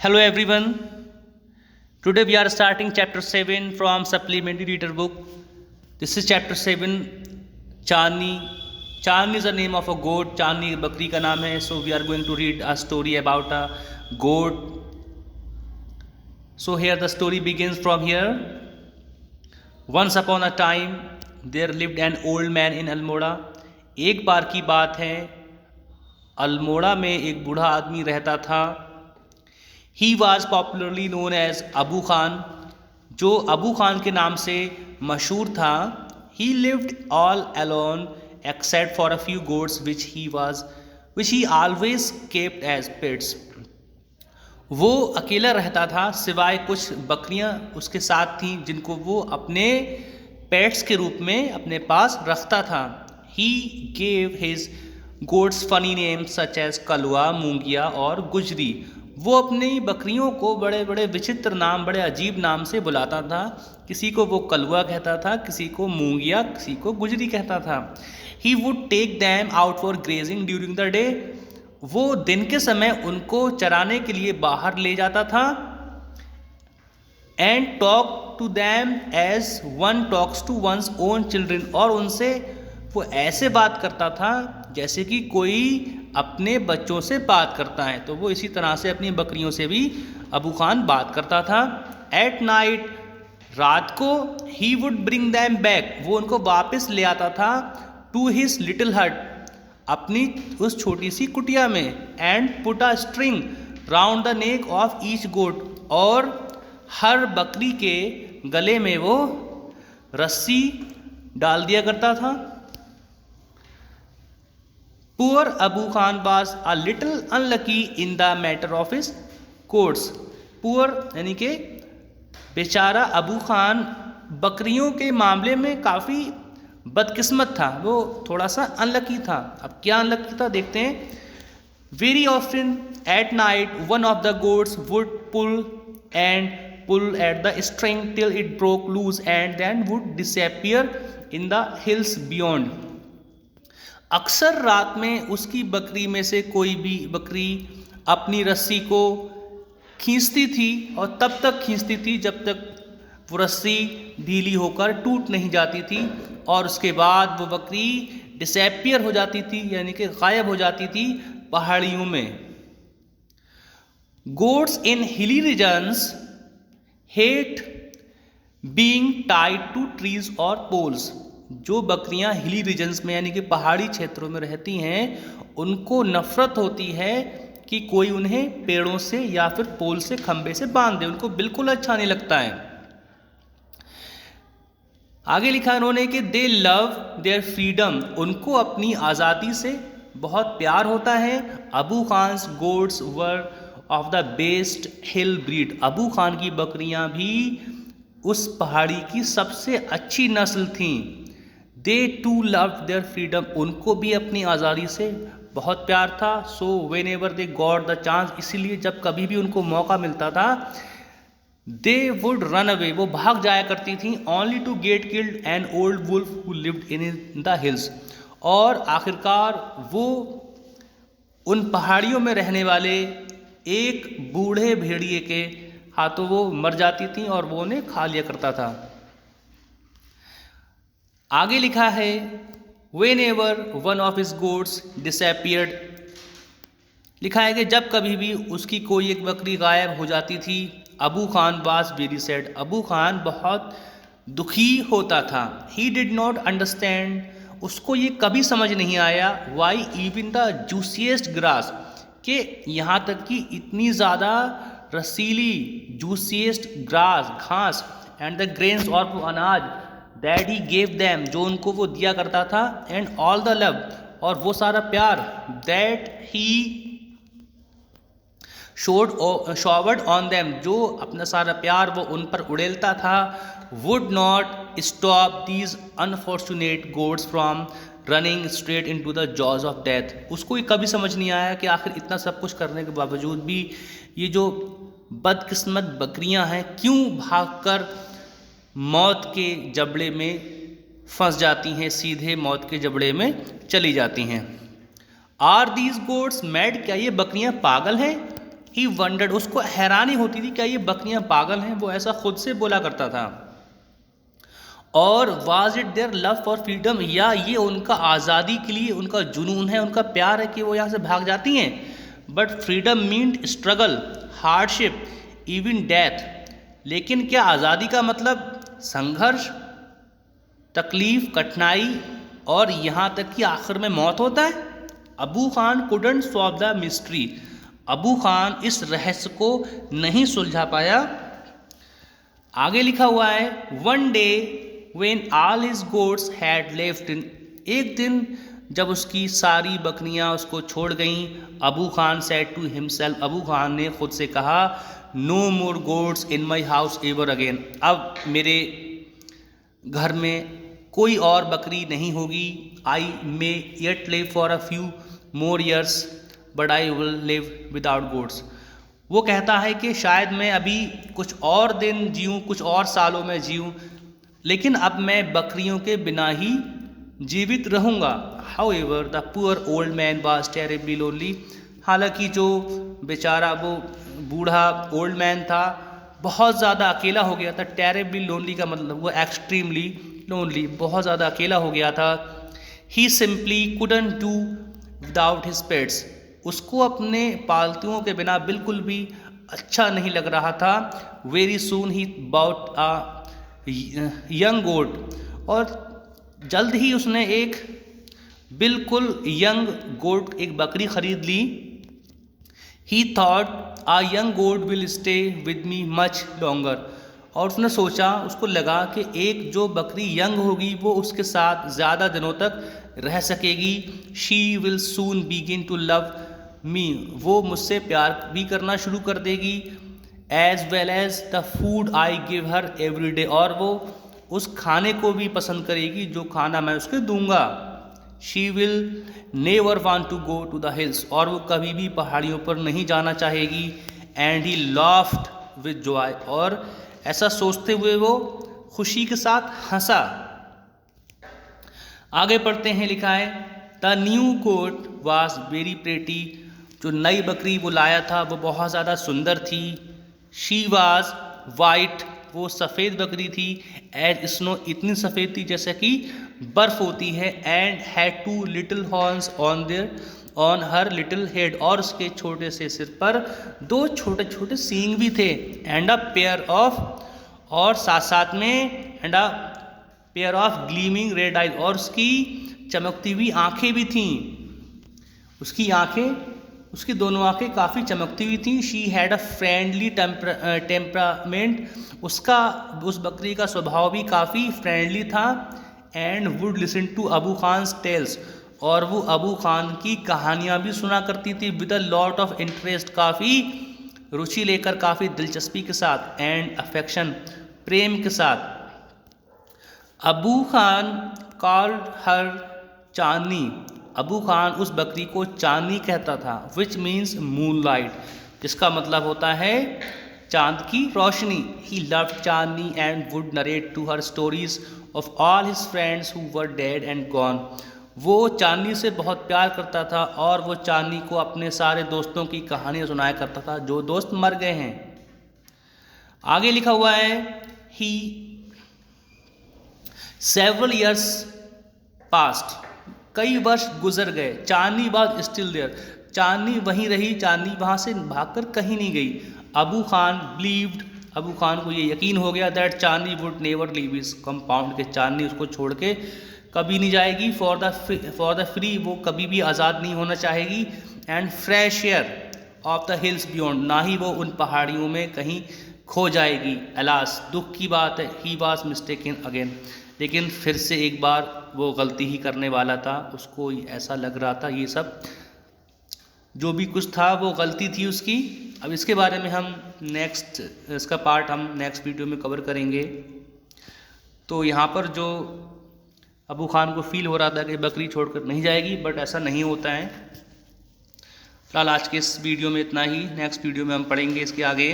Hello everyone. Today we are starting chapter 7 from supplementary reader book. This is chapter 7 Chandni. Chandni is the name of a goat. Chandni बकरी का नाम है. So we are going to read a story about a goat. So here the story begins from here. Once upon a time there lived an old man in Almora. एक बार की बात है, अल्मोड़ा में एक बूढ़ा आदमी रहता था. He was popularly known as Abu Khan, जो अबू खान के नाम से मशहूर था. He lived all alone except for a few goats which he always kept as pets. वो अकेला रहता था, सिवाय कुछ बकरियां उसके साथ थीं जिनको वो अपने पेट्स के रूप में अपने पास रखता था. He gave his goats funny names such as कलवा, मूंगिया और गुजरी. वो अपनी बकरियों को बड़े बड़े विचित्र नाम, बड़े अजीब नाम से बुलाता था. किसी को वो कलवा कहता था, किसी को मूंगिया, किसी को गुजरी कहता था. He would take them out for grazing during the day. वो दिन के समय उनको चराने के लिए बाहर ले जाता था. And talk to them as one talks to one's own children. और उनसे वो ऐसे बात करता था जैसे कि कोई अपने बच्चों से बात करता है. तो वो इसी तरह से अपनी बकरियों से भी अबू खान बात करता था. एट नाइट, रात को, he would bring them back, वो उनको वापस ले आता था. टू हिज लिटिल हट, अपनी उस छोटी सी कुटिया में. And put a string round the neck of each goat, और हर बकरी के गले में वो रस्सी डाल दिया करता था. Poor Abu Khan was a little unlucky in the matter of his goats. Poor यानी कि बेचारा अबू खान बकरियों के मामले में काफ़ी बदकिस्मत था. वो थोड़ा सा अनलकी था. अब क्या अनलकी था देखते हैं. Very often at night one of the goats would pull at the string till it broke loose and then would disappear in the hills beyond. अक्सर रात में उसकी बकरी में से कोई भी बकरी अपनी रस्सी को खींचती थी, और तब तक खींचती थी जब तक वो रस्सी ढीली होकर टूट नहीं जाती थी, और उसके बाद वो बकरी डिसएपियर हो जाती थी, यानी कि गायब हो जाती थी पहाड़ियों में. Goats in hilly regions hate being tied to trees और पोल्स. जो बकरियां हिली रीजन्स में यानी कि पहाड़ी क्षेत्रों में रहती हैं, उनको नफरत होती है कि कोई उन्हें पेड़ों से या फिर पोल से, खंबे से बांध दे. उनको बिल्कुल अच्छा नहीं लगता है. आगे लिखा उन्होंने कि दे लव देयर फ्रीडम, उनको अपनी आज़ादी से बहुत प्यार होता है. Abu Khan's goats were of the best hill breed, Abu Khan की बकरियां भी उस पहाड़ी की सबसे अच्छी नस्ल थीं. दे टू लव देयर फ्रीडम, उनको भी अपनी आज़ादी से बहुत प्यार था. So when ever they got the chance, इसीलिए जब कभी भी उनको मौका मिलता था, दे वुड रन अवे, वो भाग जाया करती थी. Only to get killed an old wolf who lived in the hills, और आखिरकार वो उन पहाड़ियों में रहने वाले एक बूढ़े भेड़िए के हाथों वो मर जाती थी और वो उन्हें खा लिया करता था. आगे लिखा है when ever one of his goats disappeared, लिखा है कि जब कभी भी उसकी कोई एक बकरी गायब हो जाती थी, Abu Khan was very sad, Abu Khan बहुत दुखी होता था. ही डिड नॉट अंडरस्टैंड, उसको ये कभी समझ नहीं आया. Why even the juiciest grass, कि यहाँ तक कि इतनी ज़्यादा रसीली जूसीएस्ट ग्रास, घास, एंड द ग्रेन्स, और वो अनाज, दैट ही गेव दैम, जो उनको वो दिया करता था, एंड ऑल द लव, और वो सारा प्यार, that he showered on them, जो अपना सारा प्यार वो उन पर उड़ेलता था, would not stop these unfortunate goats from running straight into the jaws of death. उसको ये कभी समझ नहीं आया कि आखिर इतना सब कुछ करने के बावजूद भी ये जो बदकिस्मत बकरियां हैं क्यों भागकर मौत के जबड़े में फंस जाती हैं, सीधे मौत के जबड़े में चली जाती हैं. आर दीज गोट्स मैड, क्या ये बकरियां पागल हैं? ही वंडर्ड, उसको हैरानी होती थी क्या ये बकरियां पागल हैं, वो ऐसा खुद से बोला करता था। और was it their love for freedom, या ये उनका आज़ादी के लिए उनका जुनून है, उनका प्यार है कि वो यहाँ से भाग जाती हैं। But freedom meant struggle, hardship, even death, लेकिन क्या आज़ादी का मतलब संघर्ष, तकलीफ, कठिनाई और यहाँ तक कि आखिर में मौत होता है? Abu Khan couldn't solve the mystery, Abu Khan इस रहस्य को नहीं सुलझा पाया। आगे लिखा हुआ है, one day when all his goats had left in, एक दिन जब उसकी सारी बकरियां उसको छोड़ गईं, Abu Khan said to himself, Abu Khan ने खुद से कहा, no more goats in my house ever again, अब मेरे घर में कोई और बकरी नहीं होगी। I may yet live for a few more years but I will live without goats, वो कहता है कि शायद मैं अभी कुछ और दिन जीऊँ, कुछ और सालों में जीऊँ, लेकिन अब मैं बकरियों के बिना ही जीवित रहूँगा। However the poor old man was terribly lonely, हालांकि जो बेचारा वो बूढ़ा ओल्ड मैन था बहुत ज़्यादा अकेला हो गया था। टेरिबली लोनली का मतलब वो एक्सट्रीमली लोनली, बहुत ज़्यादा अकेला हो गया था। He simply couldn't do without his pets, उसको अपने पालतुओं के बिना बिल्कुल भी अच्छा नहीं लग रहा था। Very soon he bought a young goat, और जल्द ही उसने एक बिल्कुल यंग गोट, एक बकरी खरीद ली। He thought a young goat will stay with me much longer, और उसने सोचा, उसको लगा कि एक जो बकरी यंग होगी वो उसके साथ ज़्यादा दिनों तक रह सकेगी। She will soon begin to love me, वो मुझसे प्यार भी करना शुरू कर देगी। As well as the food I give her every day, और वो उस खाने को भी पसंद करेगी जो खाना मैं उसके दूंगा। She will never want to go to the hills, और वो कभी भी पहाड़ियों पर नहीं जाना चाहेगी। And he laughed with joy, और ऐसा सोचते हुए वो खुशी के साथ हंसा। आगे पढ़ते हैं, लिखा है, the new goat was very pretty, जो नई बकरी वो लाया था वो बहुत ज़्यादा सुंदर थी। शी वाज वाइट, वो सफ़ेद बकरी थी। एज स्नो, इतनी सफ़ेद थी जैसे कि बर्फ़ होती है। And had two little horns on her little head, और उसके छोटे से सिर पर दो छोटे छोटे सींग भी थे। एंड अ पेयर ऑफ, और साथ साथ में and a pair of gleaming red eyes, और उसकी चमकती हुई आँखें भी थीं। उसकी आँखें, उसकी दोनों आँखें काफ़ी चमकती हुई थीं। She had a friendly temperament, उसका, उस बकरी का स्वभाव भी काफ़ी फ्रेंडली था। And would listen to Abu Khan's tales, और वो अबू खान की कहानियाँ भी सुना करती थी। With a lot of interest, काफ़ी रुचि लेकर, काफ़ी दिलचस्पी के साथ। एंड अफेक्शन, प्रेम के साथ। अबू खान कॉल्ड हर चांदनी, अबू खान उस बकरी को चांदनी कहता था। विच मीन्स मूनलाइट, जिसका मतलब होता है चांद की रोशनी। He loved Chandni and would narrate to her stories of all his friends who were dead and gone, वो चांदनी से बहुत प्यार करता था, और वो चांदनी को अपने सारे दोस्तों की कहानियाँ सुनाया करता था जो दोस्त मर गए हैं। आगे लिखा हुआ है, ही सेवरल ईयर्स पास्ट, कई वर्ष गुजर गए। चांदनी वाज स्टिल देयर, चांदनी वहीं रही, चांदनी वहाँ से भागकर कहीं नहीं गई। अबू खान बिलीव्ड, अबू खान को ये यकीन हो गया that Chandni would never leave his compound, के चांदनी उसको छोड़ के कभी नहीं जाएगी। फॉर द फ्री, वो कभी भी आज़ाद नहीं होना चाहेगी। And fresh air of the hills beyond, ना ही वो उन पहाड़ियों में कहीं खो जाएगी। अलास, दुख की बात है, ही वॉज मिस्टेकन अगेन, लेकिन फिर से एक बार वो गलती ही करने वाला था। उसको ऐसा लग रहा था ये सब जो भी कुछ था वो गलती थी उसकी। अब इसके बारे में हम नेक्स्ट, इसका पार्ट हम नेक्स्ट वीडियो में कवर करेंगे। तो यहाँ पर जो अबू खान को फील हो रहा था कि बकरी छोड़कर नहीं जाएगी, बट ऐसा नहीं होता है। फिलहाल आज के इस वीडियो में इतना ही, नेक्स्ट वीडियो में हम पढ़ेंगे इसके आगे।